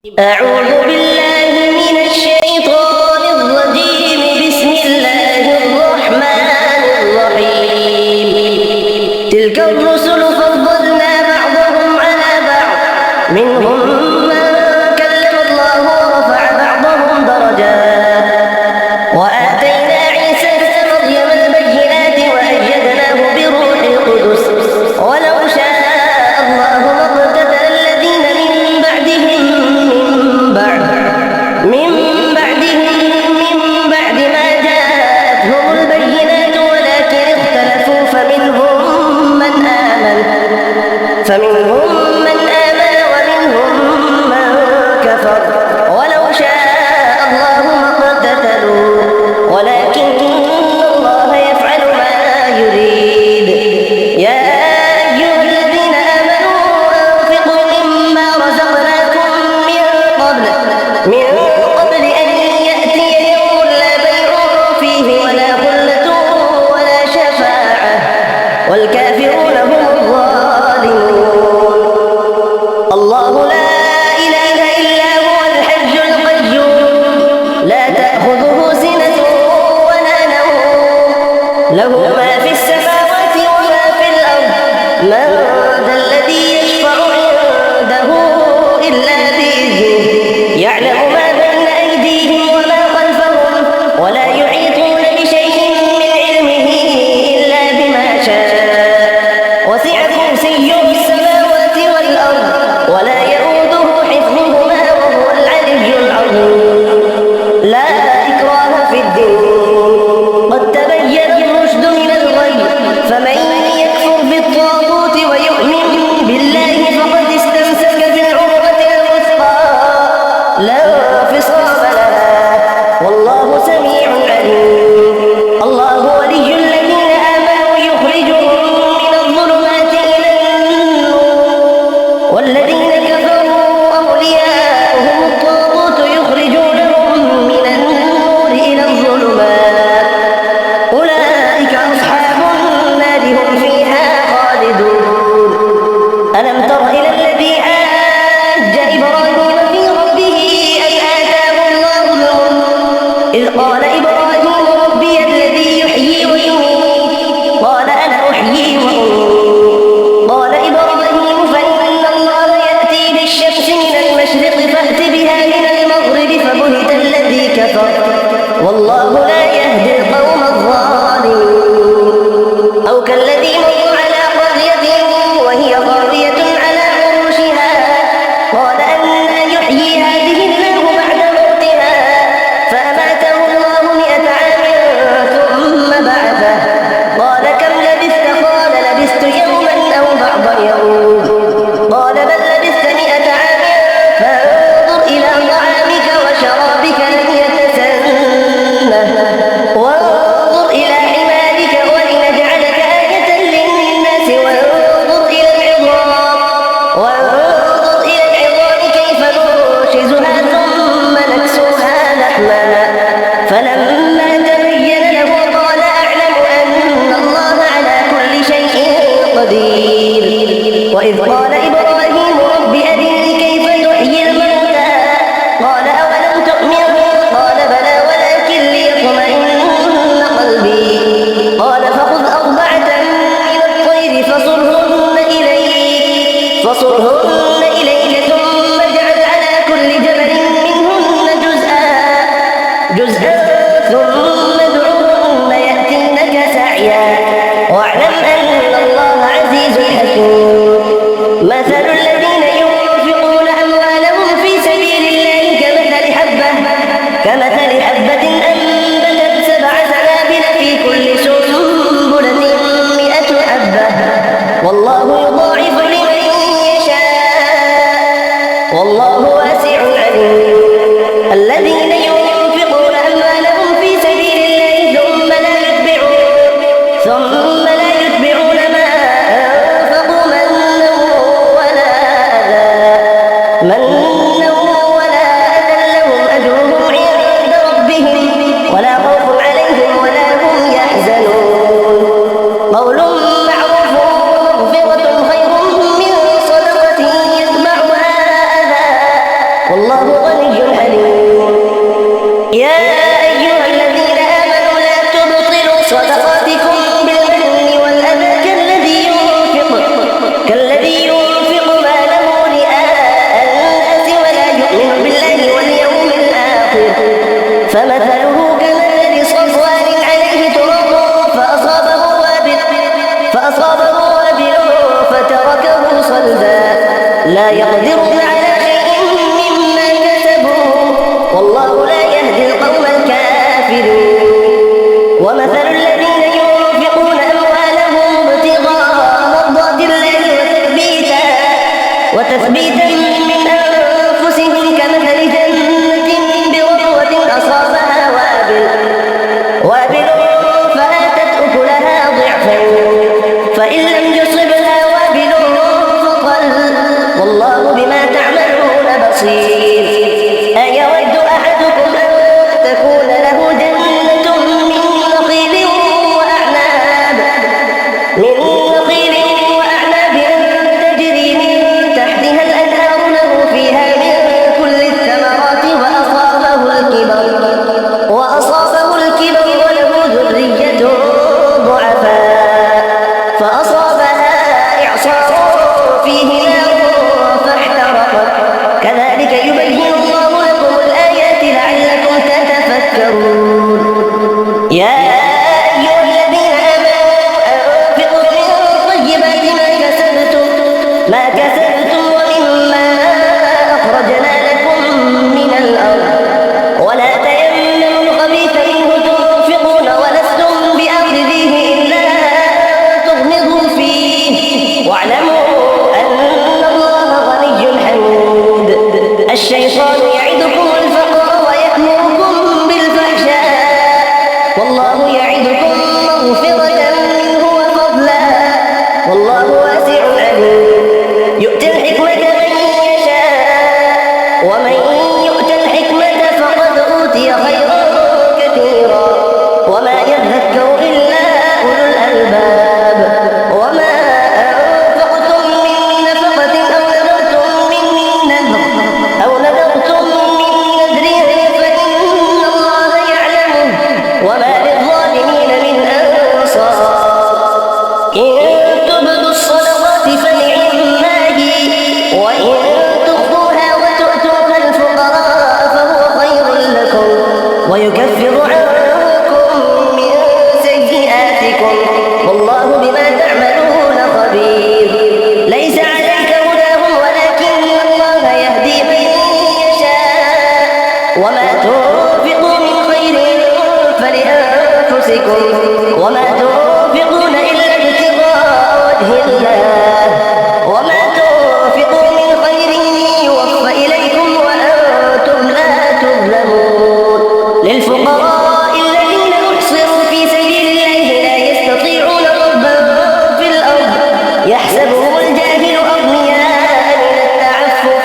أعوذ بالله من الشيطان الرجيم. بسم الله الرحمن الرحيم. تلك الرسل فضلنا بعضهم على بعض، منهم من كلم الله ورفع بعضهم درجات، وآتينا عيسى ابن مريم البينات وأيدناه بروح القدس، ولو شاء الله ما اقتتل الذين من بعدهم بعد ما جاءتهم البينات، ولكن اختلفوا فمنهم من آمن ومنهم من كفر، ولو شاء الله ما اقتتلوا ولكن الله يفعل ما يريد. يا أيها الذين آمنوا أنفقوا مما رزقناكم من قبل أن يأتي يوم لا بيع فيه ولا خلة ولا شفاعة، والكافرون هم الظالمون. الله لا إله إلا هو الحي القيوم، لا تأخذه سنة ولا نوم، له ما في السماوات وما في الأرض. من ذا الذي يشفع عنده إلا بإذنه، يعلم ما بين أيديهم وما خلفهم، ولا يحيطون بشيء من علمه إلا بما شاء، وسع كرسيه السماوات والأرض، ولا يؤوده حفظهما وهو العلي العظيم. لا إكراه في الدين، قد تبين الرشد من الغي، فمن يكفر بالطاغوت ويؤمن بالله فقد استمسك بالعروة الوثقى لا انفصام لها، والله سميع عليم. الله ولي الذين آمنوا يخرجهم من الظلمات إلى النور، والذين كفروا أولياؤهم الطاغوت يخرجونهم من النور إلى الظلمات، أولئك أصحاب النار هم فيها خالدون. ألم تر إلى الذي حاج إبراهيم في ربه أن آتاه الله الملك، إذ قال إبراهيم ربي الذي يحيي ويميت، قال أنا أحيي وأميت. قال إبراهيم فإن الله يأتي بالشمس من المشرق فأت بها من المغرب، فبهت الذي كفر، والله لا يهدي القوم الظالمين. أو كالذي مر على قرية وهي خاوية على عروشها، قال أنى يحيي هذه الله بعد موتها، فأماته الله 100 عام ثم بعثه، قال كم لبثت؟ قال لبثت يوما أو بعض يوم، قال بل لبثت 100 عام، فانظر إلى طعامك وشرابك لم يتسنه، والله غني حليم. يا أيها الذين آمنوا لا تبطلوا صدقاتكم بالمن والأذى كالذي ينفق ماله رئاء الناس ولا يؤمن بالله واليوم الآخر فمثله كمثل صفوان عليه تراب فأصابه وابل فتركه صلدا لا يقدرون على شيء مما كسبوا والله لا يهدي القوم الكافرين. ومثل الذين ينفقون أموالهم ابتغاء مرضات الله وتثبيتا من أنفسهم كمثل جنة بربوة أصابها وابل فآتت أكلها ضعفين فإن لم يصبها وابل فطل والله بما تعملون بصير. أيود أحدكم أن تكون له جنة من نخيل وأعناب تجري من تحتها الأنهار له فيها من كل الثمرات وأصابه الكبر وله ذرية ضعفاء فأصابها إعصار فيه نار فاحترقت كذلك يبين الله لكم الآيات لعلكم تتفكرون. يا أيها الذين آمنوا أنفقوا من طيبات ما كسبتم ومما أخرجنا لكم من الأرض ولا تيمموا الخبيث منه تنفقون ولستم بآخذيه إلا أن تغمضوا فيه واعلموا أن الله غني حميد. الشيطان يعدكم الفقر ويأمركم بالفحشاء والله يعدكم مغفرة منه وفضلا والله واسع عليم. يؤتي الحكمة من يشاء ومن يؤت الحكمة فقد أوتي خيرا كثيرا وما يذكر إلا أولو الألباب. وما أنفقتم من نفقة أو نذرتم من نذر فإن الله يعلمه وما للظالمين من أنصار. إن تبدوا الصدقات فنعما هي وإن تخفوها وتؤتوها الفقراء فهو خير لكم ويكفر عنكم من سيئاتكم والله بما تعملون خبير. ليس عليك هداهم ولكن الله يهدي من يشاء وما تنفقوا من خير فلأنفسكم وما تنفقون إلا ابتغاء وجه الله وما تنفقوا من خير يوفى إليكم وأنتم لا تظلمون. للفقراء الذين أحصروا في سبيل الله لا يستطيعون ضربا في الأرض يحسبهم الجاهل أغنياء من التعفف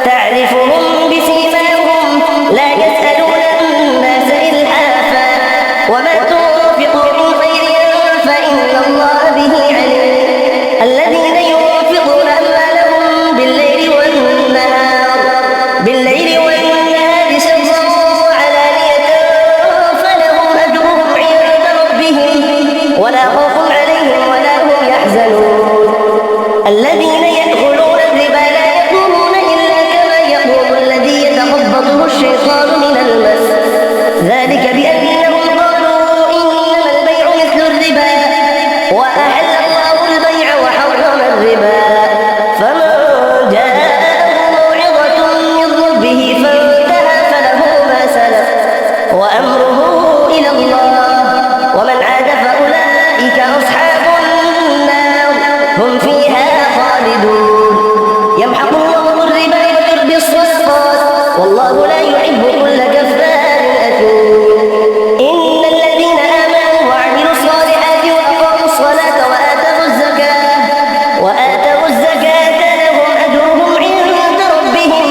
تعرفهم بسيماهم لا يسألون الناس إلحافا وما تنفقوا من خير فإن الله به عليم. الذين ينفقون أموالهم بالليل والنهار سرا وعلانية فلهم أجرهم عند ربهم ولا خوف عليهم ولا هم يحزنون. الذين يأكلون الربا لا يقومون إلا كما يقوم الذي يتخبطه الشيطان من المس ذلك بأنهم قالوا إنما البيع مثل الربا وأحل الله البيع وحرم الربا فمن جاءه موعظة من ربه فانتهى فله ما سلف وأمره إلى الله ومن عاد فأولئك أصحاب النار هم فيها خالدون. يمحق الله الربا ويربي الصدقات والله لا يحب كل كفار أثيم. إن الذين آمنوا وعملوا الصالحات وأقاموا الصلاة وآتوا الزكاة لهم أجرهم عند ربهم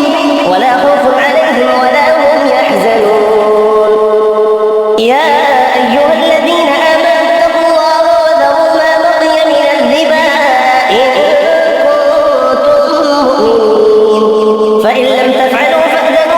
ولا خوف عليهم ولا هم يحزنون. يا أيها الذين آمنوا اتقوا الله وذروا ما بقي من الربا إن كنتم مؤمنين فإن لم تفعلوا فأذنوا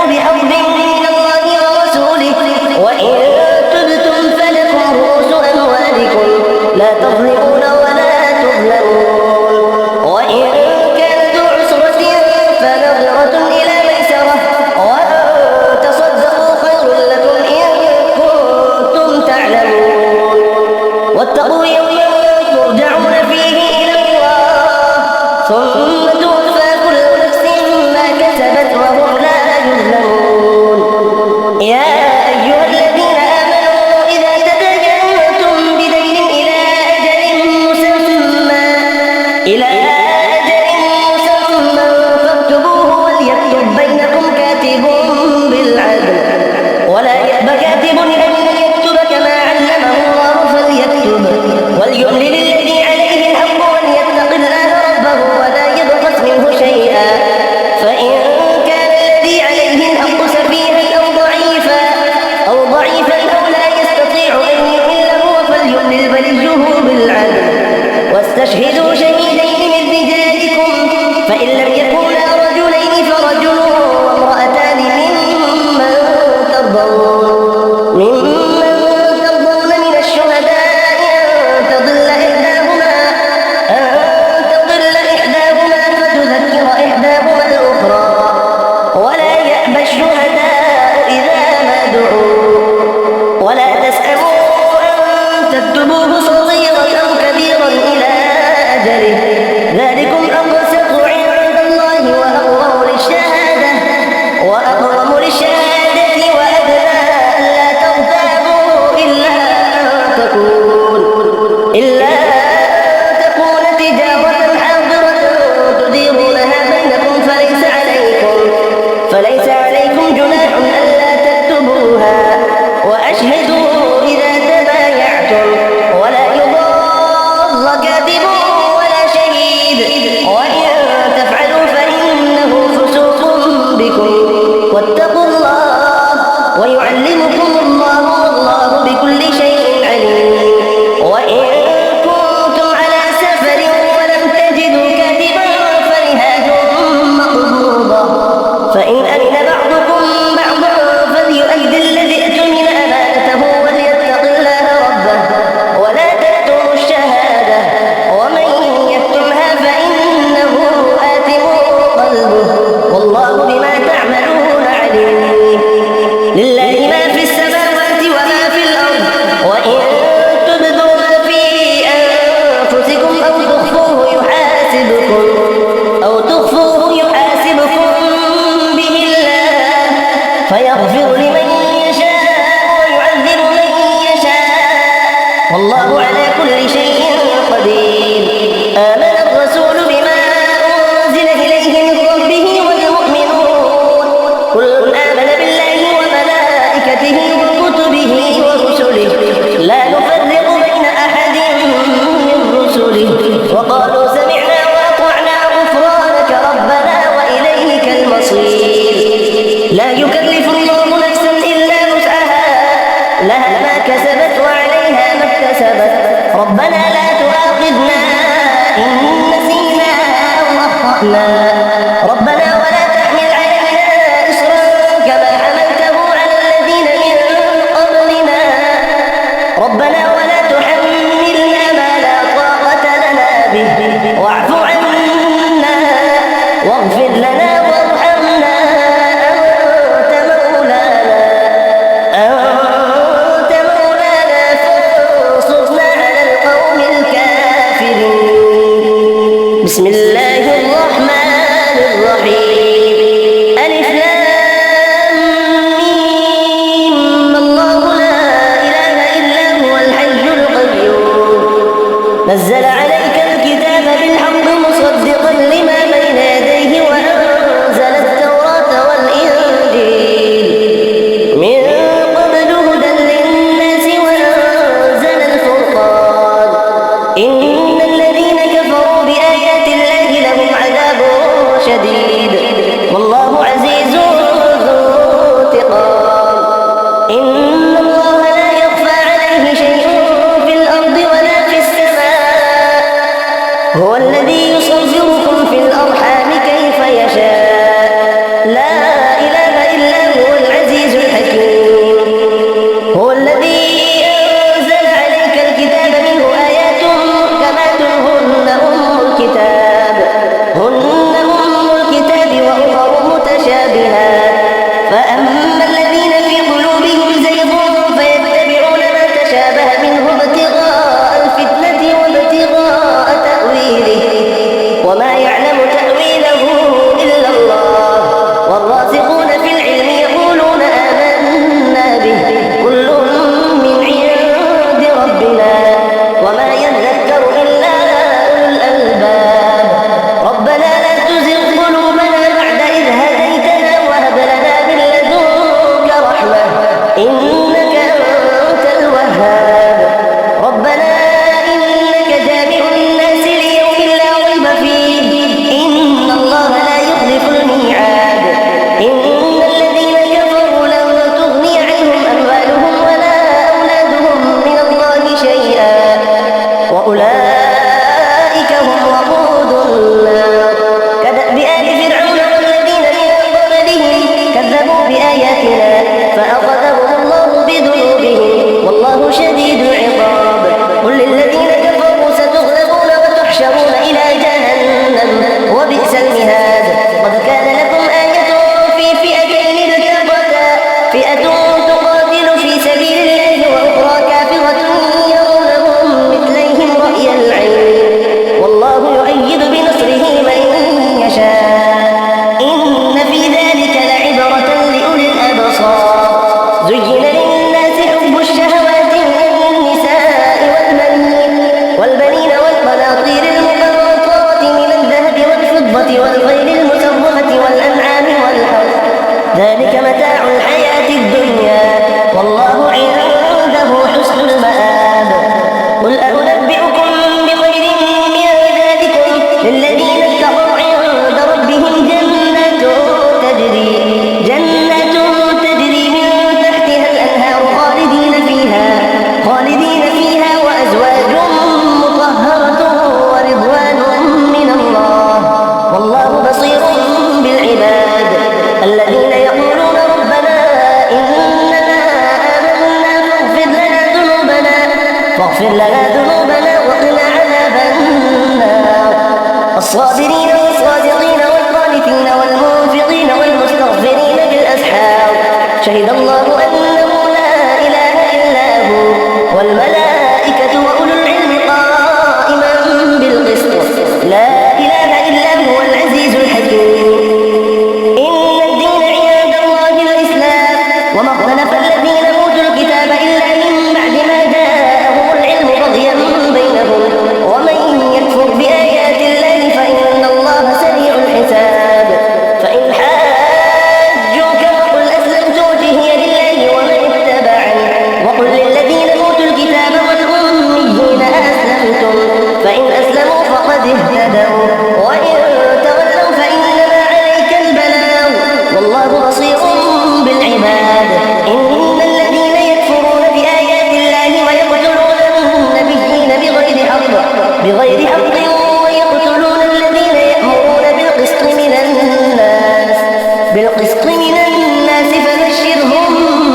واستشهدوا شهيدين من رجالكم فإن لم يكونا رجلين فرجل وامرأتان ممن ترضون من الشهداء أن تضل إحداهما فتذكر إحداهما الأخرى ولا يأبى الشهداء إذا ما دعوا ولا تسأموا أن تكتبوه صغيرا أو كبيرا إلى أجله ذلكم أقسط عند الله وأقوم للشهادة وأدنى ألا ترتابوا إلا أن تكون تجارة حاضرة تديرونها بينكم فليس عليكم جناح ألا تكتبوها وأشهدوا إذا تبايعتم ولا يضار كاتب ولا شهيد وإن تفعلوا فإنه فسوق بكم واتقوا الله ويعلمكم الله والله بكل شيء عليم وإن كنتم على سفر ولم تجدوا كاتبا فرهان مقبوضة فإن أمن بعضكم بعضا فليؤدي الذي اؤتمن أمانته وليتق الله ربه ولا تكتموا الشهادة ومن يكتمها فإنه آثم قلبه والله بما تعملون عليم لله ما في السماوات وما في الأرض وإن تبدوا ما في أنفسكم أو تخفوه يحاسبكم به الله فيغفر لمن يشاء ويعذب من يشاء والله على كل شيء قدير آمن الرسول بما أنزل إليه من ربه والمؤمنون كل آمن بالله وملائكته وكتبه ورسله لا نفرق بين أحد من رسله وقالوا سمعنا وأطعنا غفرانك ربنا وإليك المصير لا يكلف الله نفسا إلا وسعها لها ما كسبت وعليها ما اكتسبت ربنا لا تؤاخذنا إن نسينا أو أخطأنا ربنا ولا تحمل علينا إصرا كما حملته على الذين من قبلنا ربنا ولا تحملنا ما لا طاقة لنا به واعف عنا واغفر لنا وارحمنا أنت مولانا فانصرنا على القوم الكافرين بسم الله الرحمن الرحيم ألف لام ميم الله لا إله إلا هو الحي القيوم نزل عليك الكتاب بالحق مصدقا لما بين يديه وأنزل التوراة والإنجيل من قبل هدى للناس وأنزل الفرقان إن الذين كفروا بآيات الله متاع الحياة الدنيا والله عنده حسن المآب. قل أنبئكم بخير من ذلكم للذين اتقوا عند ربهم جنات تجري من تحتها الأنهار خالدين فيها وأزواج مطهرة ورضوان من الله والله بصير بالعباد. الذين يقولون ربنا إننا آمنا فاغفر لنا ذنوبنا وقنا عذاب النار. الصابرين والصادقين والقانتين والمنفقين والمستغفرين بالأسحار شهد الله أنه لا إله إلا هو والملائكة وأولو العلم قائما بالقسط لا إله إلا هو العزيز الحكيم. إن الدين عند الله الإسلام وما اختلف الذين أوتوا الكتاب إلا من بعد ما جاءهم العلم بغيا بينهم ومن يكفر بآيات الله فإن الله سريع الحساب. فإن حاجوك فقل أسلمت وجهي لله ومن اتبعني وقل للذين أوتوا الكتاب والأميين أسلمتم فإن أسلموا فقد اهتدوا وإن تولوا فإنما عليك البلاغ والله بصير بالعباد. إن الذين يكفرون بآيات الله ويقتلون النبيين بغير حق ويقتلون الذين يأمرون بالقسط من الناس فبشرهم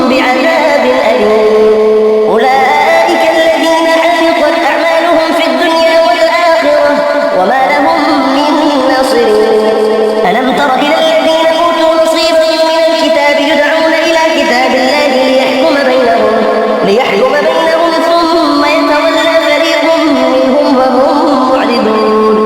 بعذاب أليم. أولئك الذين حبطت أعمالهم في الدنيا والآخرة وما لهم من ناصرين. ألم تر إلى الذين أوتوا نصيبا من الكتاب يدعون إلى كتاب الله ليحكم بينهم ثم يتولى فريق منهم وهم معرضون.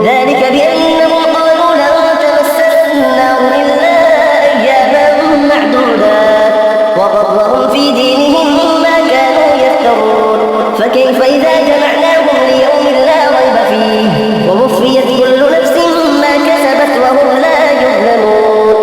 ذلك بأنهم قالوا لن تمسنا النار إلا أياما معدودات وغرهم في دينهم ما كانوا يفترون. فكيف إذا جمعناهم ليوم لا ريب فيه ووفيت كل نفس ما كسبت وهم لا يظلمون.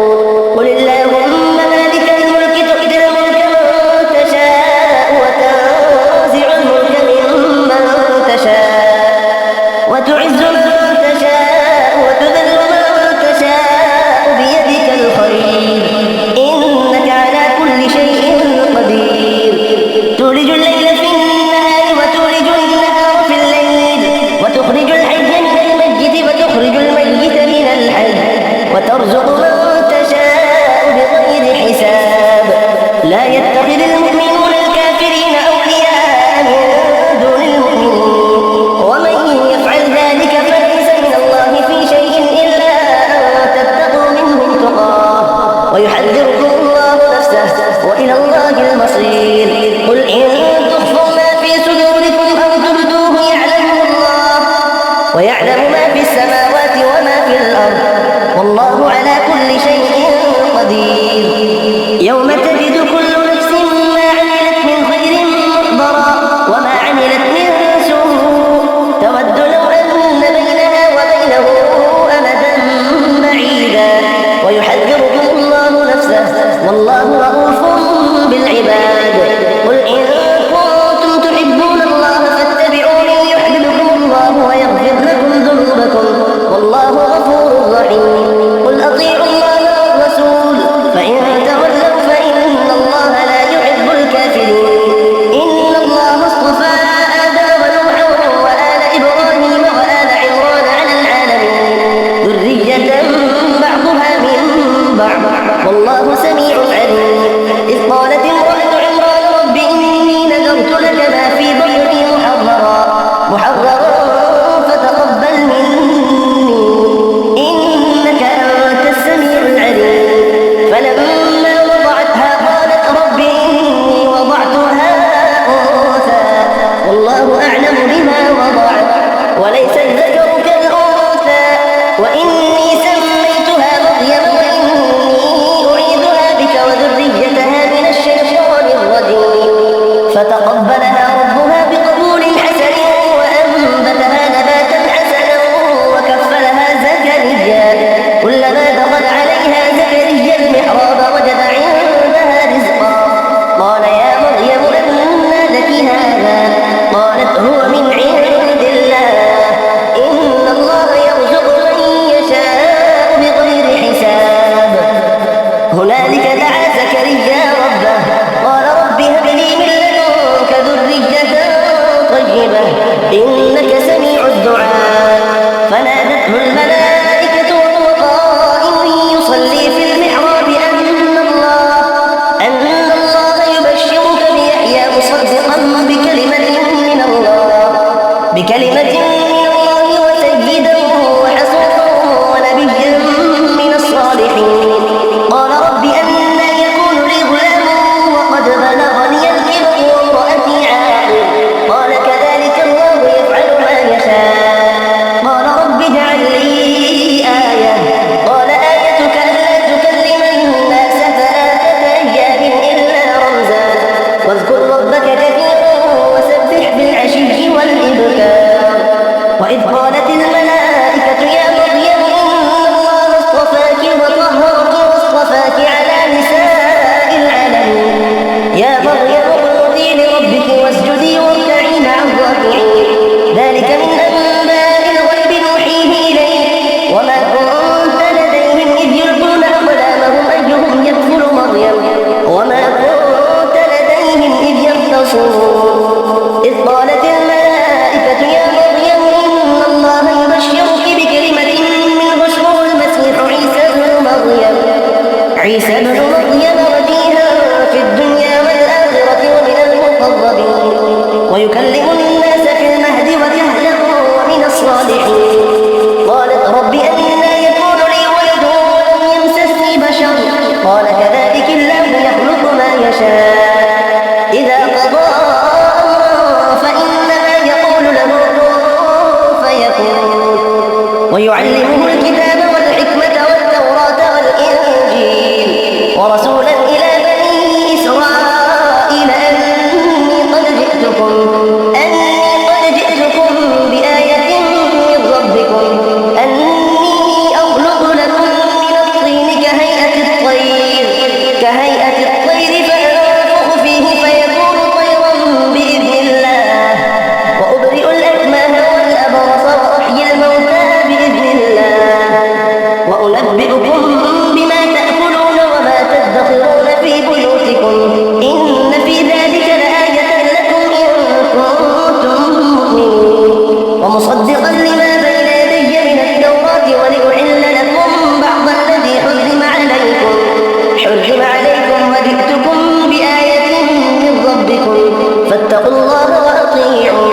قل اللهم مالك الملك تؤتي الملك من تشاء وتنزع الملك ممن تشاء وتعز من تشاء وتذل من تشاء بيدك الخير إنك على كل شيء قدير. تولج الليل في النهار وتولج النهار في الليل وتخرج الحي من الميت وتخرج الميت من الحي وترزق من تشاء بغير حساب. لا يتخذ المؤمنون الكافرين أولياء من دون المؤمنين ومن يفعل ذلك فليس من الله في شيء إلا أن تتقوا منهم تقاه ويحذركم الله نفسه وإلى الله المصير. قل إن تخفوا ما في صدوركم أو تبدوه يعلمه الله ويعلم ما في السماوات وما في الأرض والله على كل شيء قدير. يوم تجد كل نفس ما عملت من خير محضرا وما عملت من سوء تود لو أن بينها وبينه أمدا بعيدا ويحذركم الله نفسه والله رؤوف بالعباد. قل إن هنالك دعا زكريا ربه قال رب هب لي من لدنك ذرية طيبة إنك سميع الدعاء فنادته الملائكة وهو قائم يصلي في المحراب أن الله يبشرك بيحيى مصدقا بكلمة من الله وسيدا وحصورا ونبيا من الصالحين قال رب أنى يكون لي غلام وقد بلغني الكبر وامرأتي عاقر قال كذلك الله يفعل ما يشاء قال رب اجعل لي آية قال آيتك ألا تكلم الناس 3 أيام إلا رمزا واذكر ربك كثيرا وسبح بالعشي والإبكار وإذ قالت الملائكة يا مريم إن الله اصطفاك وطهرك واصطفاك على نساء العالمين يا مريم اقنتي لربك واسجدي واركعي مع الراكعين ذلك من أنباء الغيب نوحيه إليك وما كنت لديهم إذ يلقون أقلامهم أيهم يكفل مريم وما كنت لديهم إذ يختصمون إذ قالت الملائكة يا مريم إن الله يبشرك بكلمة منه اسمه المسيح عيسى بن مريم وجيها في الدنيا والآخرة ومن المقربين ويكلم الناس في المهد وكهلا ومن الصالحين قالت رب أنى يكون لي ولد ولم يمسسني بشر قال كذلك الله يخلق ما يشاء إذا قضى أمرا فإنما يقول له كن فيكون ويعلمه الكتاب والحكمة والتوراة والإنجيل ورسولا إلى بني إسرائيل أني قد جئتكم بآية من ربكم أني أخلق لكم من الطين كهيئة الطير فأنفخ فيه فيكون طيرا بإذن الله وأبرئ الأكمه والأبرص وأحيي الموتى بإذن الله وأنبئكم بما تأكلون وما تدخرون في بيوتكم إن في ذلك لآية لكم إن كنتم مؤمنين ومصدقا لما بين يدي من التوراة ولأحل لكم بعض الذي حرم عليكم وجئتكم بآية من ربكم فاتقوا الله وأطيعون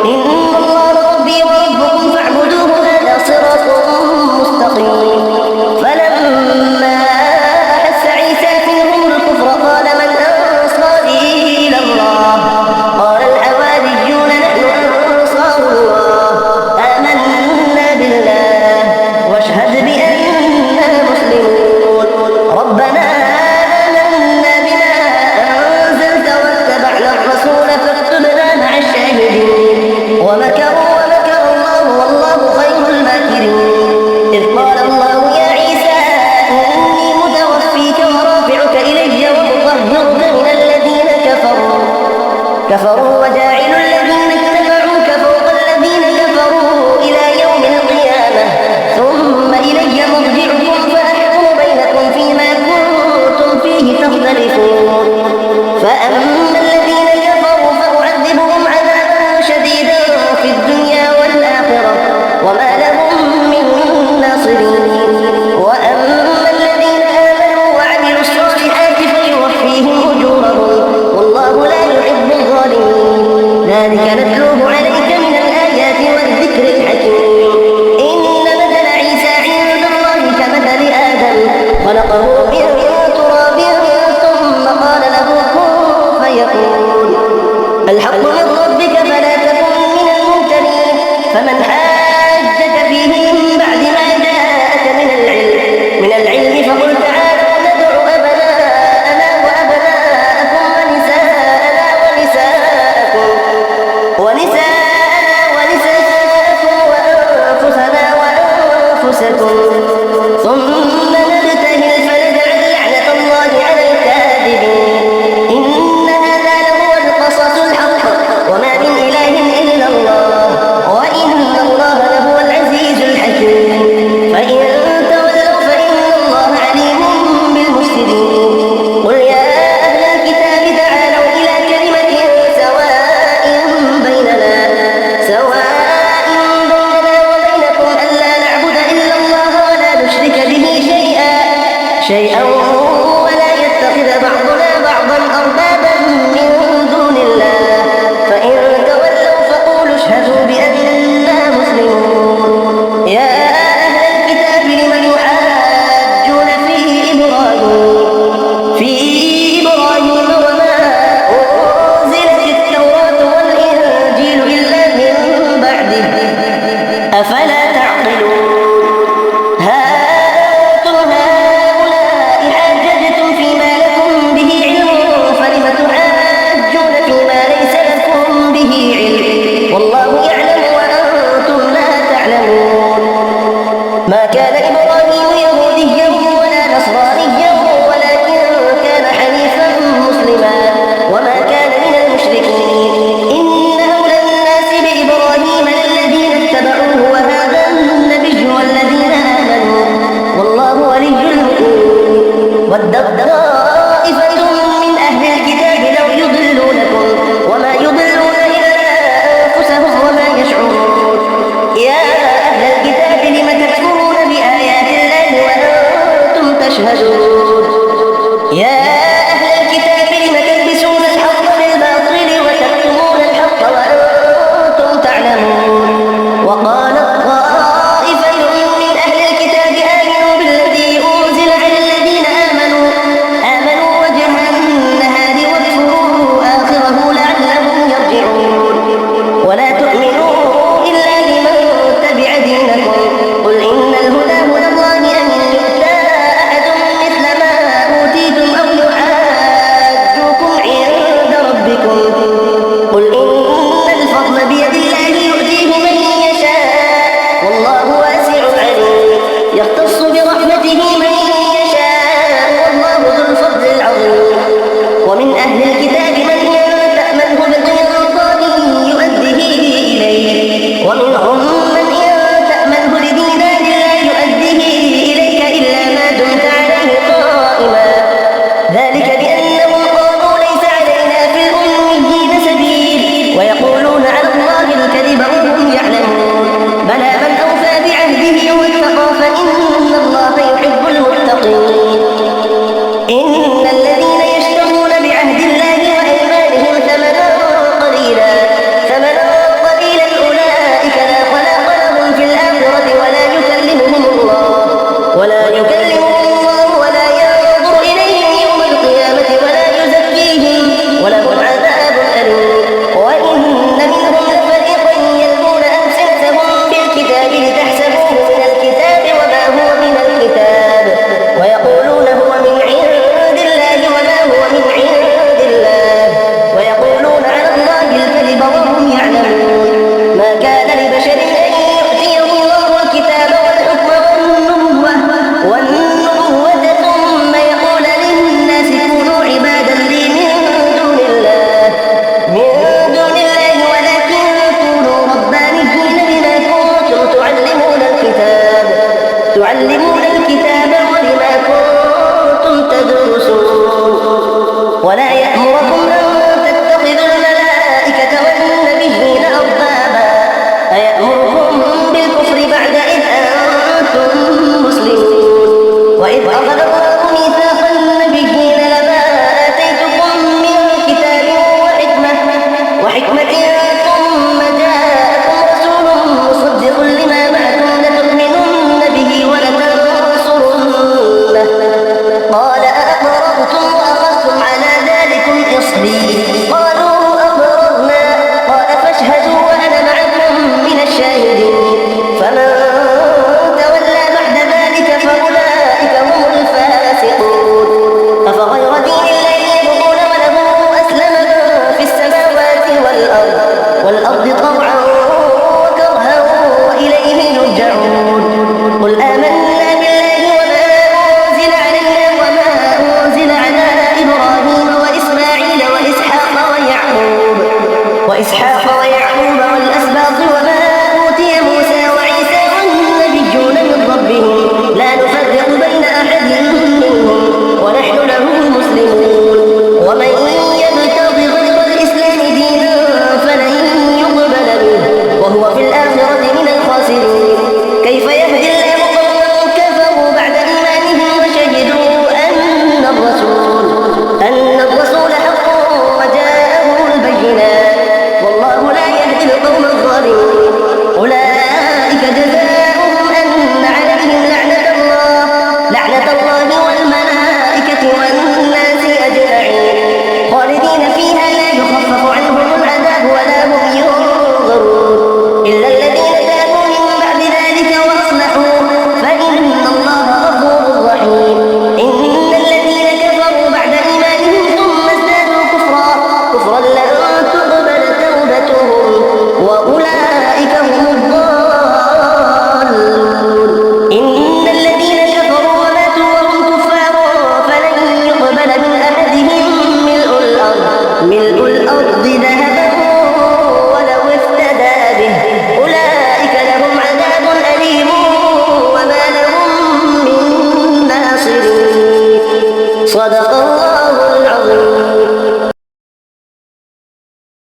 إن الله ربي وربكم فاعبدوه هذا صراط مستقيم فلما أحس عيسى فيهم الكفر قال من أنصاري إلى الله قال الحواريون نحن أنصار الله آمنا بالله واشهد بأننا مسلمون ربنا آمنا بما أنزلت واتبعنا الرسول فاكتبنا مع الشاهدين ومكروا ومكر الله والله خير الماكرين إذ قال الله يا عيسى إني متوفيك ورافعك إلي ومطهرك من الذين كفروا وجاعل الذين اتبعوك فوق الذين كفروا إلى يوم القيامة ثم إلي مرجعكم فأحكم بينكم فيما كنتم فيه تختلفون فأما الذين كفروا فأعذبهم عذابا شديدا في الدنيا والآخرة وما لهم من ناصرين وأما الذين آمنوا وعملوا الصالحات فيوفيهم أجورهم والله لا يحب الظالمين ذلك نتلوه عليك من الآيات والذكر الحكيم إن مثل عيسى عند الله كمثل آدم خلقه من تراب ثم قال له كن فيكون الحق من ربك فلا تكن من الممتنين فمن حاجك فيه من بعد ما جاءك من العلم فقل تعالوا ندعو أبناءنا وأبناءكم ونساءنا ونساءكم طائفة من أهل الكتاب لو يضلونكم وما يضلون إلا أنفسهم وما يشعرون يا أهل الكتاب لم تكفرون بآيات الله وأنتم تشهدون يا أهل الكتاب لم تلبسون الحق بالباطل وتكتمون الحق وأنتم تعلمون وقالت طائفة من أهل الكتاب آمنوا بالذي أنزل على الذين آمنوا وجه النهار واكفروا آخره لعلهم يرجعون ولا تؤمنوا إلا لمن تبع دينكم قل إن الهدى هدى الله أن يؤتى أحد مثل ما أوتيتم أو يحاجوكم عند ربكم قل إن الفضل بيد الله يؤتيه من يشاء والله واسع عليم يختص برحمته من يشاء والله ذو الفضل العظيم ومن أهل الكتاب من تأمنه بقنطار يؤديه إليه ومنهم من تأمنه بدينار لا يؤديه إليك إلا ما دمت عليه قائما ذلك بأنهم قالوا ليس علينا في الأميين سبيل ويقولون على الله الكذب وهم يعلمون بلى من أوفى بعهده واتقى فإن الله يحب المتقين إن الذين يشترون بعهد الله وأيمانهم ثمنا قليلا أولئك لا خلاق لهم في الآخرة ولا يكلمهم الله ولا ينظر إليهم يوم القيامة ولا يزكيهم ولهم عذاب أليم وإن منهم لفريقا يلقون ألسنتهم بالكتاب لتحسبوه من الكتاب وما هو من الكتاب ويقولون هو من عند الله وما هو من عند الله ويقولون على الله الكذب وهم يعلمون ما كان لبشر أن يؤتيه الله الكتاب والحكم والنبوة ثم يقول للناس كونوا عبادا لي من دون الله ولكن كونوا ربانيين بما كنتم تعلمون الكتاب وبما كنتم تدرسون ولا